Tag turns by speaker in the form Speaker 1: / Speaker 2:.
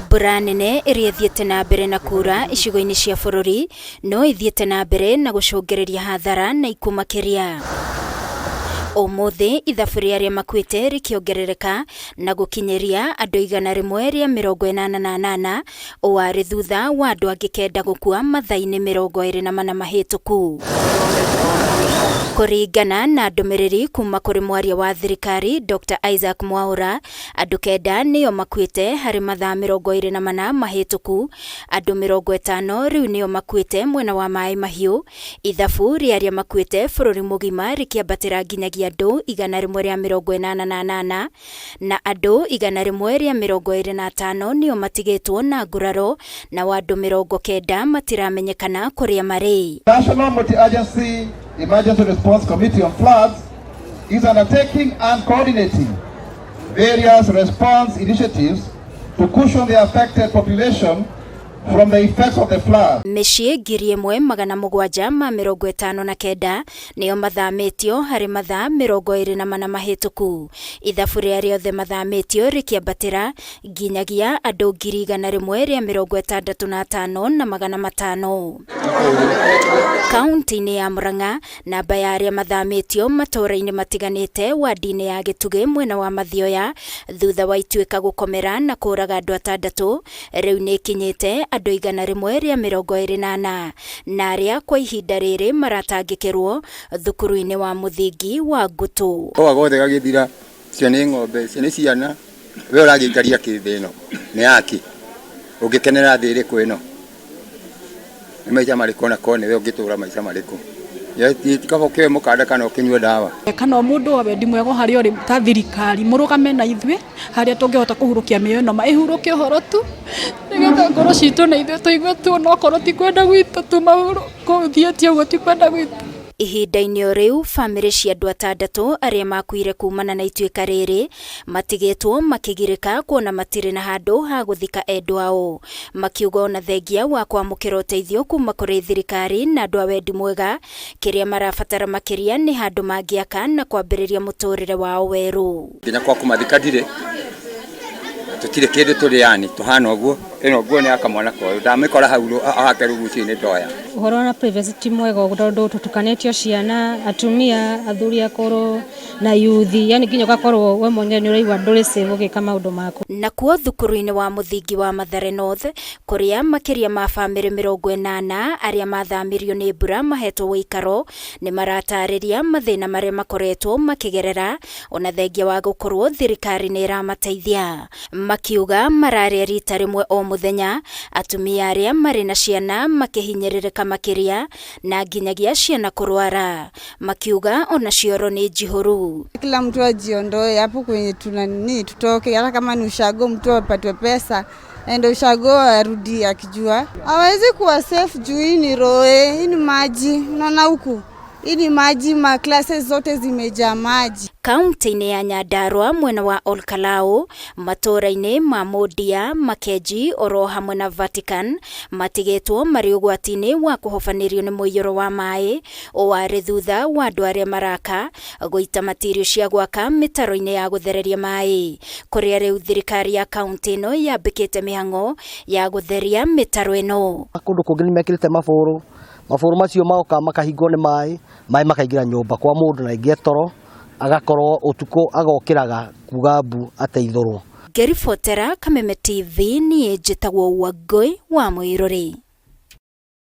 Speaker 1: Mbura nene iria ithiĩte na mbere na kura icigo-inĩ cia bũrũri no ithiĩte na mbere na gũcũngĩrĩria hathara na ikuũ makĩria. Ũmũthĩ ithabu rĩa arĩa makuĩte rĩkĩongerereka na gũkinyĩria andũ 188 warĩ thutha wa andũ angĩ kenda gũkua mathaa-inĩ 24 mahĩtũku. Kuringana na ndũmĩrĩri kuma kũrĩ mwaria wa thirikari Dr. MWAURA, andũ kenda nĩo makuĩte harĩ mathaa 24 mahĩtũku, andũ 50 rĩu nĩo makuĩte mwena wa MAAI mahiũ, ithabu rĩa arĩa makuĩte bũrũri mũgima rĩkĩambatĩra nginyagia andũ 188 na andũ 125 nĩo matigĩtwo na nguraro na andũ 90 matiramenyekana kũrĩa marĩ.
Speaker 2: National Multi-Agency Emergency Response Committee on Floods is undertaking and coordinating various response initiatives to cushion the affected population from the effects of the flood.
Speaker 1: Mĩciĩ 1759 nĩyo mathamĩtio harĩ mathaa 24 mahĩtũku. Ithabu rĩa rĩothe mathamĩtio rĩkĩambatĩra nginyagia andũ 165,500. Kaunti-inĩ ya Murang'a, namba ya arĩa mathamĩtio matũũra-inĩ matiganĩte wadi-inĩ ya Gĩtugĩ mwena wa Mathioya thutha wa ituĩka gũkomera na kũraga andũ 6 rĩu nĩ ikinyĩte andũ 128 na arĩa kwa ihinda rĩrĩ maratangĩkĩrwo thukuru-inĩ wa mũthingi wa Ngũtũ.
Speaker 3: Koa gothe gagĩthira cio nĩ ng'ombe cio nĩ ciana we ũragĩikaria kĩthĩ ĩno nĩ yaki ũngĩkenera thĩ ĩrĩkũ ĩno nĩ maica marĩkũ na kone we ũngĩtũra maica marĩkũ tikabokwe mukanda kana ukinywa dawa
Speaker 4: kana mundu wendi mwego hari ori ta thirikari murugame na ithwe haria tungihota kuhurukia mioyo no maihuruke horo tu nigetha ngoro citu na ithwe tuigwe tu no korwo ti kwenda gwitu tu mahuru kuthietie ugo ti kwenda gwitu.
Speaker 1: Ihinda-inĩ rĩu bamĩrĩ cia andũ 6 arĩa makuire kumana na ituĩka rĩrĩ matigĩtwo makĩgirĩka kuona matirĩ na handũ ha gũthika endwa ao, makiuga ona thengia wa kwamũkĩra ũteithio kuma kũrĩ thirikari na andũ a wendi mwega kĩrĩa marabatara makĩria nĩ handũ mangĩaka na kwambĩrĩria mũtũrĩre wao werũ.
Speaker 3: Nginya kwa kũmathika ndirĩ tutire kĩndũ tũrĩ yani tuhana ũguo ĩno ũguo nĩ akamwana koyo ndamĩkora hau ahake ruguci-inĩ ndoya.
Speaker 5: Ũhoro na privacy mwega ũndũ tutukanĩtio ciana atumia athuri akũrũ na yuthi yani nginya ũgakorwo we mwenyewe nĩ ũraigua ndũrĩ safe ũgĩka maũndũ maku.
Speaker 1: Nakuo thukuru-inĩ wa mũthingi wa Mathare North kũrĩa makĩria ma bamĩrĩ 80 arĩa mathamirio nĩ mbura mahetwo ũikaro nĩ maratarĩria mathĩna marĩa makoretwo makĩgerera ona thengia wa gũkorwo thirikari nĩ ĩramateithia, makiuga mararĩa rita rĩmwe o mũthenya, atumia arĩa marĩ na ciana makĩhinyĩrĩrĩka makĩria na nginyagia ciana kũrwara, makiuga ona cioro nĩ njihũru.
Speaker 6: Kila mtu ajiondoe hapo kwenye tunani tutoke, hata kama ni ushago mtu apatwe pesa ende ushago arudi akijua hawezi kuwa safe juu hii ni roe, hii ni maji unaona huku hii ni maji, ma classes zote zimejaa maji.
Speaker 1: Kaunti-inĩ ya Nyandarua mwena wa Olkalau, matũũra-inĩ ma Mondia, Makenji oro hamwe na Vatican matigĩtwo marĩ ũgwati-inĩ wa kũhobanĩrio nĩ mũiyũro wa maĩ warĩ thutha wa andũ arĩa maraka gũita matirio cia gwaka mĩtaro-inĩ ya gũthereria maĩ, kũrĩa rĩu thirikari ya kaunti ĩno yambĩkĩte mĩhang'o ya gũtheria mĩtaro ĩno.
Speaker 7: Kũndũ kũngĩ nĩmekĩrĩte mabũrũ macio magoka makahingwo nĩ maĩ makaingĩra nyũmba kwa mũndũ na ingĩ toro agakorwo utuko agokiraga kuga mbu ateithorwo.
Speaker 1: Ngĩribotera Kameme TV niĩ njĩtagwo Wangui wa Mũirũrĩ.